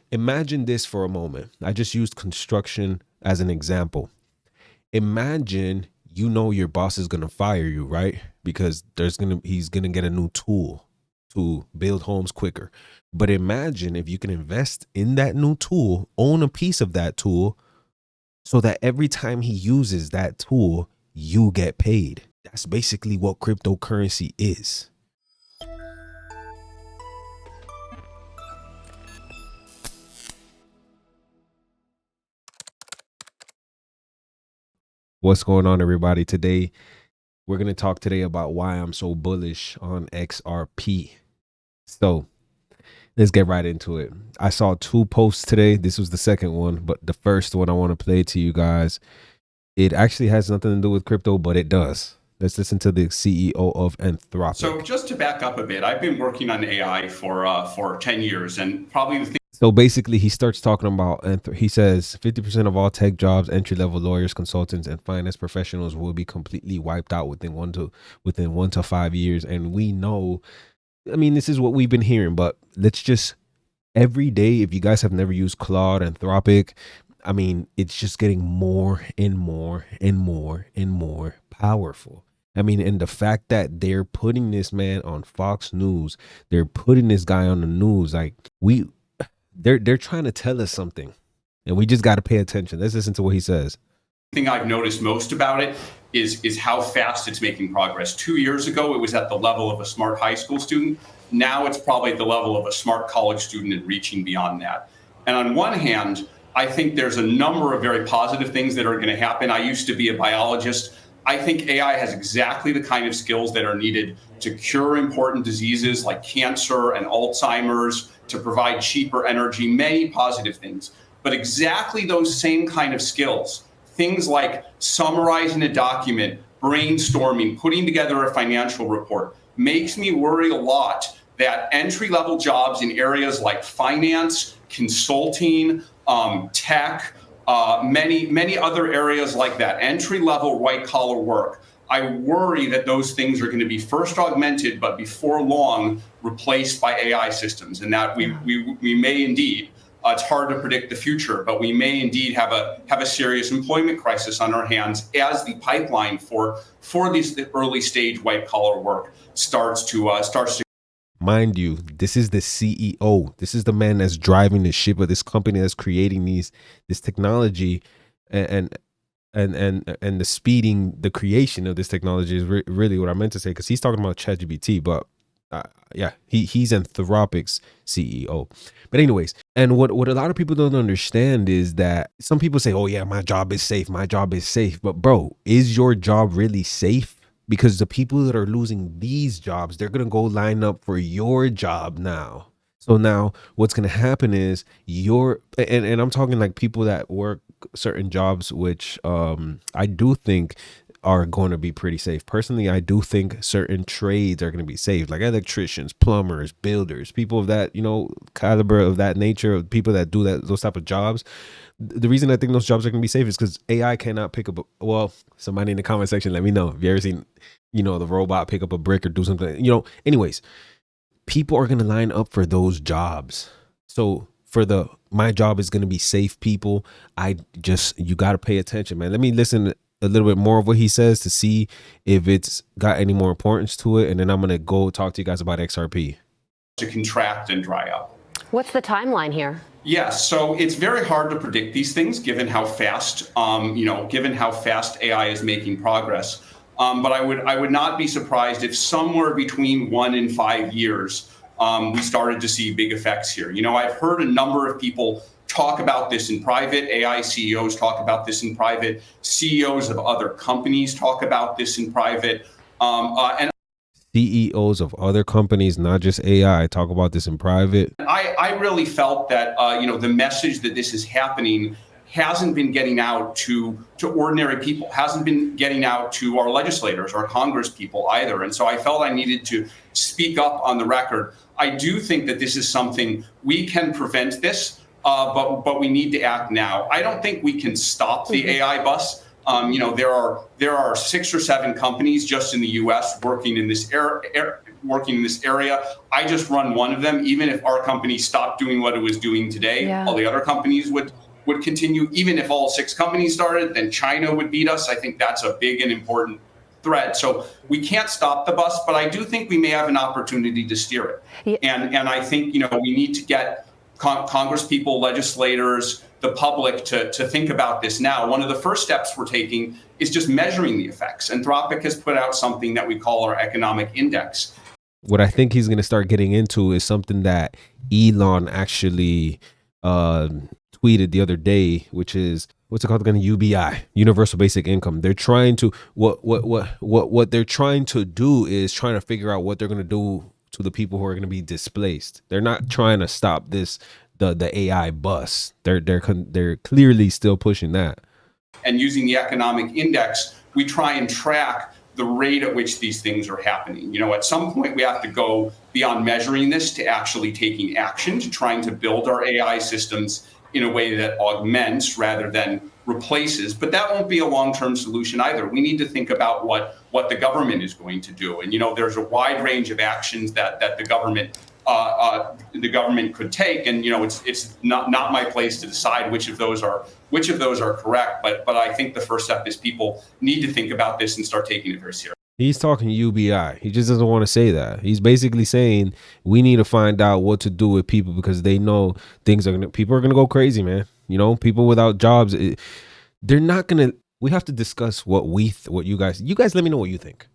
Imagine this for a moment. I just used construction as an example. Imagine your boss is gonna fire you, right? Because he's gonna get a new tool to build homes quicker. But imagine if you can invest in that new tool, own a piece of that tool, so that every time he uses that tool, you get paid. That's basically what cryptocurrency is. What's going on, everybody? Today, we're going to talk today about why I'm so bullish on XRP. So let's get right into it. I saw two posts today. This was the second one, but the first one I want to play to you guys. It actually has nothing to do with crypto, but it does. Let's listen to the CEO of Anthropic. So just to back up a bit, I've been working on AI for 10 years, and probably the thing. So basically, he starts talking about, he says 50% of all tech jobs, entry-level lawyers, consultants, and finance professionals will be completely wiped out within 1 to 5 years. And we know, I mean, this is what we've been hearing, but let's just, every day, if you guys have never used Claude, Anthropic, I mean, it's just getting more and more and more and more powerful. I mean, and the fact that they're putting this man on Fox News, they're putting this guy on the news, like they're trying to tell us something, and we just got to pay attention. Let's listen to what he says. The thing I've noticed most about it is how fast it's making progress. 2 years ago, it was at the level of a smart high school student. Now it's probably at the level of a smart college student and reaching beyond that. And on one hand, I think there's a number of very positive things that are going to happen. I used to be a biologist. I think AI has exactly the kind of skills that are needed to cure important diseases like cancer and Alzheimer's, to provide cheaper energy, many positive things. But exactly those same kind of skills, things like summarizing a document, brainstorming, putting together a financial report, makes me worry a lot that entry-level jobs in areas like finance, consulting, tech, many other areas like that, entry-level white-collar work, I worry that those things are going to be first augmented, but before long replaced by AI systems, and that we may indeed. It's hard to predict the future, but we may indeed have a serious employment crisis on our hands as the pipeline for this early stage white collar work starts to. Mind you, this is the CEO. This is the man that's driving the ship of this company that's creating this technology, and the speeding the creation of this technology is really what I meant to say, because he's talking about ChatGPT, but yeah, he's Anthropic's CEO. But anyways, and what a lot of people don't understand is that some people say, oh yeah, my job is safe, but bro, is your job really safe? Because the people that are losing these jobs, they're gonna go line up for your job now. So now what's gonna happen is and I'm talking like people that work certain jobs, which I do think are going to be pretty safe. Personally, I do think certain trades are going to be safe, like electricians, plumbers, builders, people of that, caliber, of that nature, people that do those type of jobs. The reason I think those jobs are going to be safe is because AI cannot pick up well, somebody in the comment section, let me know if you ever seen, the robot pick up a brick or do something, anyways, people are going to line up for those jobs. So my job is going to be safe, people. You got to pay attention, man. Let me listen a little bit more of what he says to see if it's got any more importance to it. And then I'm going to go talk to you guys about XRP. To contract and dry up. What's the timeline here? Yes, so it's very hard to predict these things given how fast, AI is making progress. But I would not be surprised if somewhere between 1 and 5 years, we started to see big effects here. I've heard a number of people talk about this in private. AI CEOs talk about this in private. CEOs of other companies talk about this in private. And CEOs of other companies, not just AI, talk about this in private. I really felt that, the message that this is happening hasn't been getting out to ordinary people, hasn't been getting out to our legislators or Congress people either. And so I felt I needed to speak up on the record. I do think that this is something we can prevent this, but we need to act now. I don't think we can stop the AI bus. There are 6 or 7 companies just in the U.S. working in this working in this area. I just run one of them. Even if our company stopped doing what it was doing today, all the other companies would continue. Even if all 6 companies started, then China would beat us. I think that's a big and important threat. So we can't stop the bus, but I do think we may have an opportunity to steer it. And I think, we need to get Congress people, legislators, the public to think about this now. One of the first steps we're taking is just measuring the effects. Anthropic has put out something that we call our economic index. What I think he's going to start getting into is something that Elon actually tweeted the other day, which is, what's it called again? UBI, Universal Basic Income. They're trying to what they're trying to do is trying to figure out what they're going to do to the people who are going to be displaced. They're not trying to stop this the AI bus. They're clearly still pushing that. And using the economic index, we try and track the rate at which these things are happening. At some point we have to go beyond measuring this to actually taking action, to trying to build our AI systems in a way that augments rather than replaces. But that won't be a long-term solution either. We need to think about what the government is going to do. And there's a wide range of actions that the government could take. And it's not my place to decide which of those are correct. But I think the first step is people need to think about this and start taking it very seriously. He's talking UBI. He just doesn't want to say that. He's basically saying we need to find out what to do with people because they know people are gonna go crazy, man. People without jobs, they're not gonna. We have to discuss what you guys let me know what you think.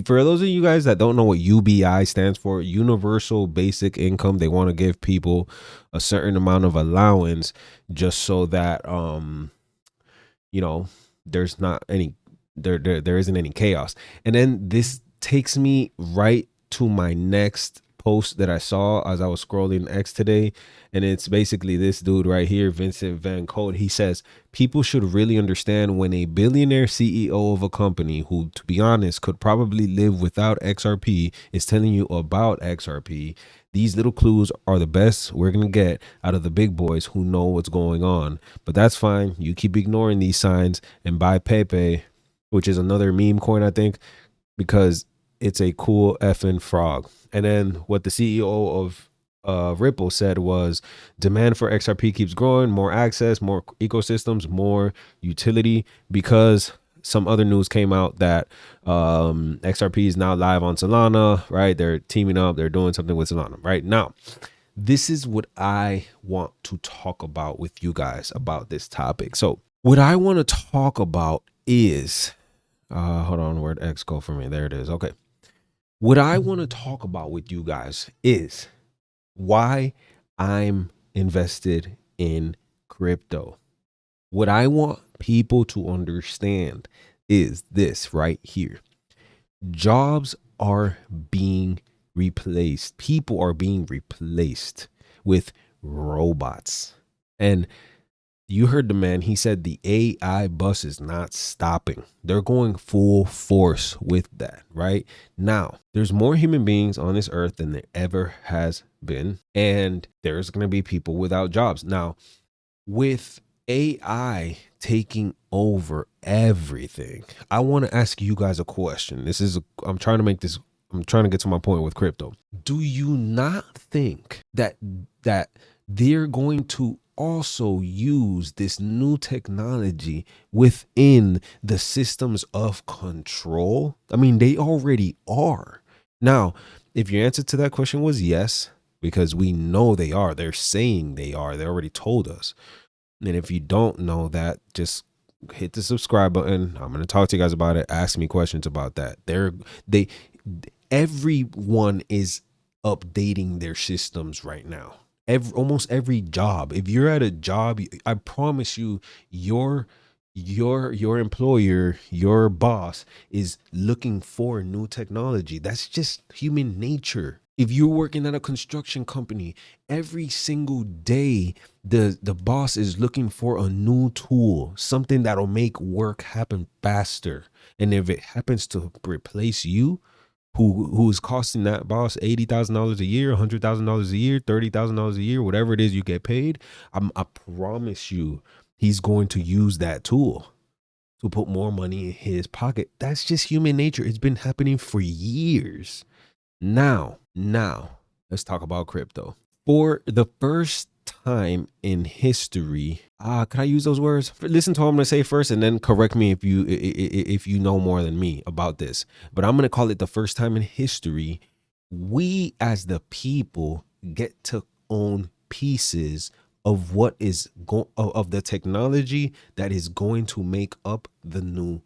For those of you guys that don't know what UBI stands for, Universal Basic Income, they want to give people a certain amount of allowance just so that there's not any there isn't any chaos. And then this takes me right to my next post that I saw as I was scrolling X today. And it's basically this dude right here, Vincent Van Code. He says, people should really understand when a billionaire CEO of a company who, to be honest, could probably live without XRP is telling you about XRP. These little clues are the best we're going to get out of the big boys who know what's going on. But that's fine. You keep ignoring these signs and buy Pepe, which is another meme coin, I think, because it's a cool effing frog. And then what the CEO of Ripple said was demand for XRP keeps growing, more access, more ecosystems, more utility, because some other news came out that XRP is now live on Solana, right? They're teaming up. They're doing something with Solana right now. This is what I want to talk about with you guys about this topic. So what I want to talk about is, hold on, where'd X go for me? There it is. Okay. What I want to talk about with you guys is why I'm invested in crypto. What I want people to understand is this right here. Jobs are being replaced. People are being replaced with robots. And you heard the man. He said the AI bus is not stopping. They're going full force with that right now. There's more human beings on this earth than there ever has been. And there's going to be people without jobs. Now, with AI taking over everything, I want to ask you guys a question. I'm trying to get to my point with crypto. Do you not think that they're going to also use this new technology within the systems of control? I mean, they already are. Now, if your answer to that question was yes, because we know they are, they're saying they are, they already told us. And if you don't know that, just hit the subscribe button. I'm going to talk to you guys about it. Ask me questions about that. Everyone is updating their systems right now. Almost every job. If you're at a job, I promise you, your employer, your boss is looking for new technology. That's just human nature. If you're working at a construction company, every single day, the boss is looking for a new tool, something that'll make work happen faster. And if it happens to replace you, who's costing that boss $80,000 a year, $100,000 a year, $30,000 a year, whatever it is you get paid, I promise you, he's going to use that tool to put more money in his pocket. That's just human nature. It's been happening for years. Now, let's talk about crypto. For the first time in history, could I use those words? Listen to what I'm gonna say first, and then correct me if you know more than me about this. But I'm gonna call it the first time in history we as the people get to own pieces of what is of the technology that is going to make up the new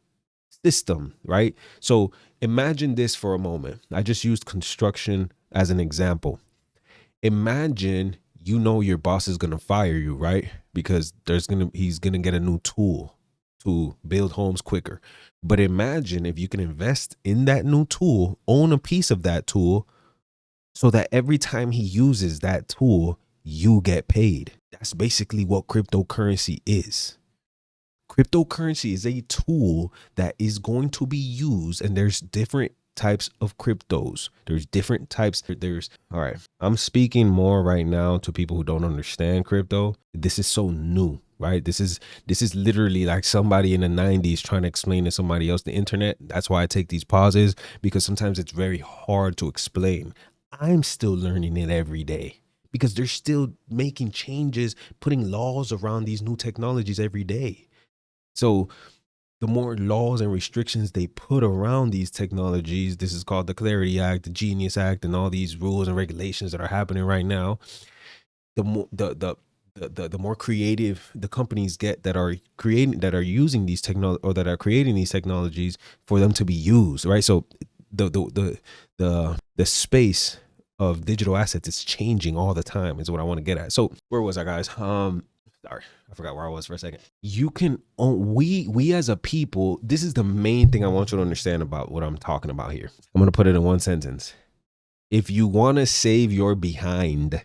system, right? So imagine this for a moment. I just used construction as an example. Imagine your boss is going to fire you, right? Because he's going to get a new tool to build homes quicker. But imagine if you can invest in that new tool, own a piece of that tool, so that every time he uses that tool, you get paid. That's basically what cryptocurrency is. Cryptocurrency is a tool that is going to be used, and there's different types of cryptos. There's different types. All right. I'm speaking more right now to people who don't understand crypto. This is so new, right? This is literally like somebody in the 90s trying to explain to somebody else the internet. That's why I take these pauses, because sometimes it's very hard to explain. I'm still learning it every day because they're still making changes, putting laws around these new technologies every day. So the more laws and restrictions they put around these technologies, this is called the Clarity Act, the Genius Act, and all these rules and regulations that are happening right now, the more creative the companies get that are using these technologies, or that are creating these technologies for them to be used, right? So the space of digital assets is changing all the time, is what I want to get at. So where was I, guys? Sorry, I forgot where I was for a second. You can own, we as a people, this is the main thing I want you to understand about what I'm talking about here. I'm going to put it in one sentence. If you want to save your behind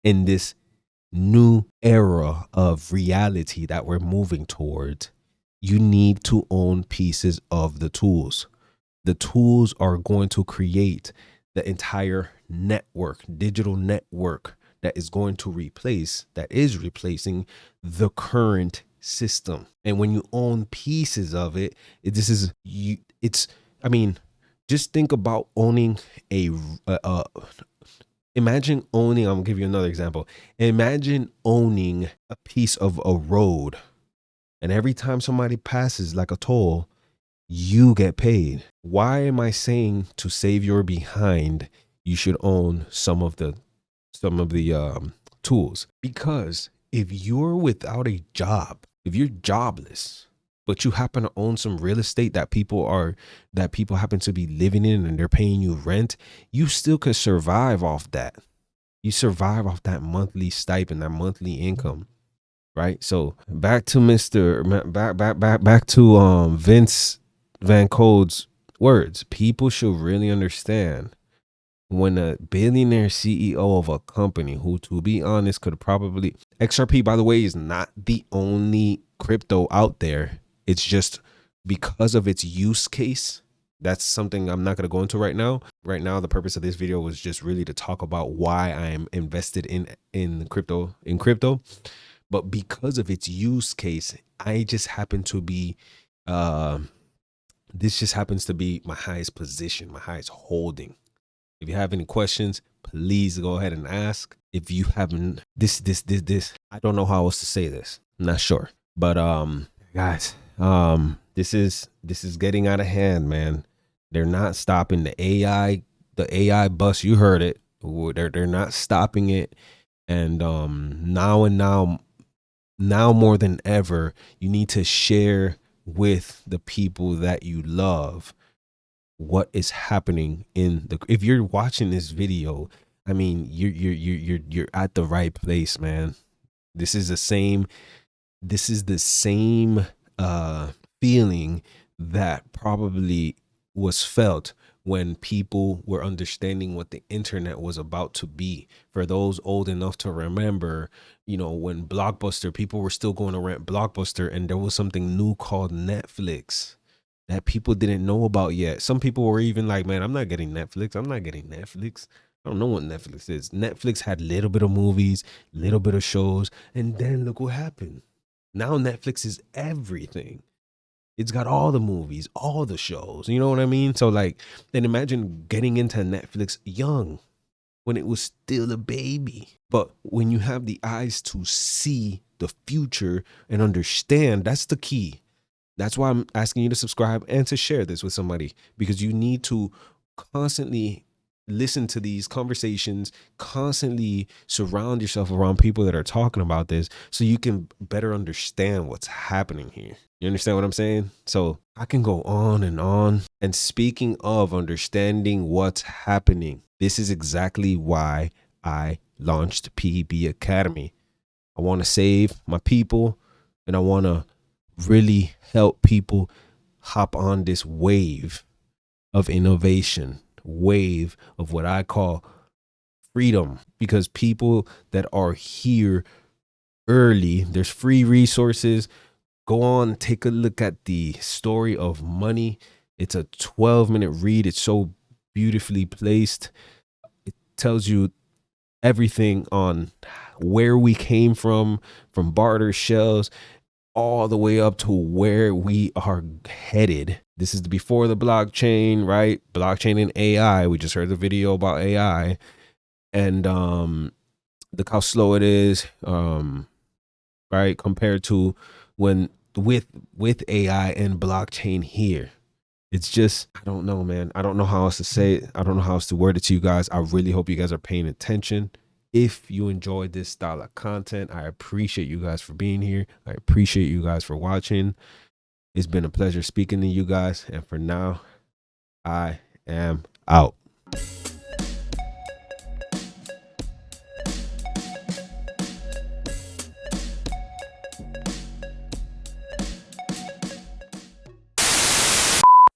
in this new era of reality that we're moving towards, you need to own pieces of the tools. The tools are going to create the entire network, digital network, that is replacing the current system. And when you own pieces of it, just think about owning imagine owning, I'm gonna give you another example. Imagine owning a piece of a road, and every time somebody passes, like a toll, you get paid. Why am I saying to save your behind, you should own some of the tools? Because if you're without a job, if you're jobless, but you happen to own some real estate that people happen to be living in, and they're paying you rent, you still can survive off that. You survive off that monthly stipend, that monthly income, right? So back to Vince Van Code's words. People should really understand, when a billionaire CEO of a company, who, to be honest, could probably, XRP, by the way, is not the only crypto out there. It's just because of its use case. That's something I'm not going to go into right now. Right now, the purpose of this video was just really to talk about why I am invested in crypto. But because of its use case, I just happen to be, this just happens to be my highest position, my highest holding. If you have any questions, please go ahead and ask. If you haven't, this, I don't know how else to say this. I'm not sure. But guys, this is getting out of hand, man. They're not stopping the AI bus. You heard it. They're not stopping it. And now more than ever, you need to share with the people that you love what is happening if you're watching this video. I mean, you're at the right place, man. This is the same feeling that probably was felt when people were understanding what the internet was about to be. For those old enough to remember, when Blockbuster, people were still going to rent Blockbuster, and there was something new called Netflix that people didn't know about yet. Some people were even like, man, I'm not getting Netflix. I don't know what Netflix is. Netflix had a little bit of movies, little bit of shows, and then look what happened. Now Netflix is everything. It's got all the movies, all the shows. You know what I mean? So like, then imagine getting into Netflix young, when it was still a baby. But when you have the eyes to see the future and understand, that's the key. That's why I'm asking you to subscribe and to share this with somebody, because you need to constantly listen to these conversations, constantly surround yourself around people that are talking about this so you can better understand what's happening here. You understand what I'm saying? So I can go on and on. And speaking of understanding what's happening, this is exactly why I launched PB Academy. I want to save my people, and I want to really help people hop on this wave of innovation, wave of what I call freedom, because people that are here early, there's free resources. Go on, take a look at the story of money. It's a 12-minute read. It's so beautifully placed. It tells you everything on where we came from barter shells, all the way up to where we are headed. This is before the blockchain, right? Blockchain and AI. We just heard the video about AI, and look how slow it is, right? Compared to when with AI and blockchain here. It's just, I don't know, man. I don't know how else to say it. I don't know how else to word it to you guys. I really hope you guys are paying attention. If you enjoyed this style of content, I appreciate you guys for being here. I appreciate you guys for watching. It's been a pleasure speaking to you guys. And for now, I am out.